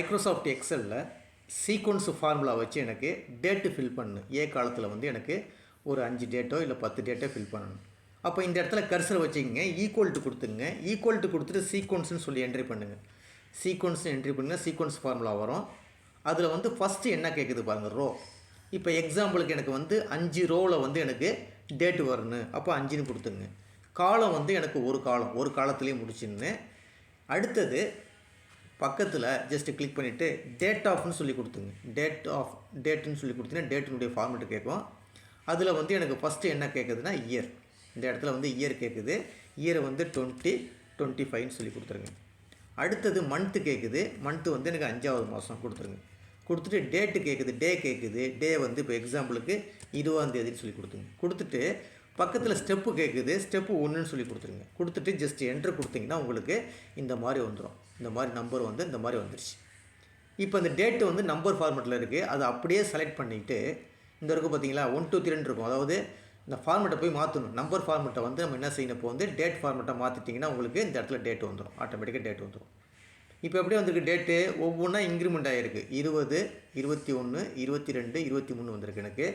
Microsoft எக்ஸலில் sequence formula வச்சு எனக்கு date fill பண்ணணும். ஏ காலத்தில் வந்து எனக்கு ஒரு 5 டேட்டோ இல்லை 10 டேட்டோ ஃபில் பண்ணணும். அப்போ இந்த இடத்துல கர்சர் வச்சுக்கோங்க, ஈக்குவல் டு கொடுத்துங்க. ஈக்குவல் டு கொடுத்துட்டு சீக்வன்ஸ்னு சொல்லி என்ட்ரி பண்ணுங்கள். சீக்வன்ஸ்னு என்ட்ரி பண்ணுங்கள், சீக்வன்ஸ் ஃபார்முலா வரும். அதில் வந்து ஃபஸ்ட்டு என்ன கேட்குது பாருங்கள், ரோ. இப்போ எக்ஸாம்பிளுக்கு எனக்கு வந்து 5 ரோவில் வந்து எனக்கு டேட்டு வரணும். அப்போ 5ன்னு கொடுத்துங்க. காலம் வந்து எனக்கு ஒரு காலத்துலேயே முடிச்சுன்னு. அடுத்தது பக்கத்தில் ஜஸ்ட்டு கிளிக் பண்ணிவிட்டு டேட் ஆஃப்னு சொல்லி கொடுத்துங்க. டேட்டுன்னு சொல்லி கொடுத்தீங்கன்னா டேட்டினுடைய ஃபார்மெட்டு கேட்கும். அதில் வந்து எனக்கு ஃபஸ்ட்டு என்ன கேட்குதுன்னா இயர். இந்த இடத்துல வந்து இயர் கேட்குது. இயரை வந்து 2025ன்னு சொல்லி கொடுத்துருங்க. அடுத்தது மந்த்து கேட்குது. மந்த்து வந்து எனக்கு 5வது மாதம் கொடுத்துருங்க. கொடுத்துட்டு டேட்டு கேட்குது, டே கேட்குது. டே வந்து இப்போ எக்ஸாம்பிளுக்கு 20ஆம் தேதின்னு சொல்லி கொடுத்துங்க. கொடுத்துட்டு பக்கத்தில் ஸ்டெப்பு கேட்குது, ஸ்டெப்பு 1ன்னு சொல்லி கொடுத்துருங்க. கொடுத்துட்டு ஜஸ்ட் என்ட்ரு கொடுத்தீங்கன்னா உங்களுக்கு இந்த மாதிரி வந்துடும். இந்த மாதிரி நம்பர் வந்து இந்த மாதிரி வந்துருச்சு. இப்போ இந்த டேட்டு வந்து நம்பர் ஃபார்மெட்டில் இருக்குது. அதை அப்படியே செலக்ட் பண்ணிவிட்டு இந்த இருக்குது பார்த்தீங்களா, 1 2 3 இருக்கும். அதாவது இந்த ஃபார்மெட்டை போய் மாற்றணும். நம்பர் ஃபார்மெட்டை வந்து நம்ம என்ன செய்யணும், இப்போ வந்து டேட் ஃபார்மெட்டை மாற்றிட்டிங்கன்னா உங்களுக்கு இந்த இடத்துல டேட்டு வந்துடும். ஆட்டோமேட்டிக்காக டேட் வந்துடும். இப்போ எப்படி வந்திருக்கு டேட்டு, ஒவ்வொன்றா இன்க்ரிமெண்ட் ஆகிருக்கு. 20, 21, 22, 23 வந்திருக்கு எனக்கு.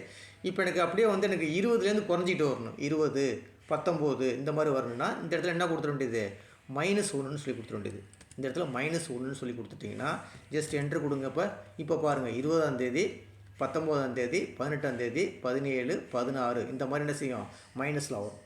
இப்போ எனக்கு அப்படியே வந்து எனக்கு 20லேருந்து குறைஞ்சிட்டு வரணும். 20, 19 இந்த மாதிரி வரணும்னா இந்த இடத்துல என்ன கொடுத்துட வேண்டியது, -1ன்னு சொல்லி கொடுத்துட வேண்டியது. இந்த இடத்துல -1ன்னு சொல்லி கொடுத்துட்டிங்கன்னா ஜஸ்ட் என்ட்ரு கொடுங்க. இப்போ பாருங்கள், 20ஆம் தேதி, 19ஆம் தேதி, 18ஆம் தேதி, 17, 16 இந்த மாதிரி என்ன செய்யும், மைனஸில் வரும்.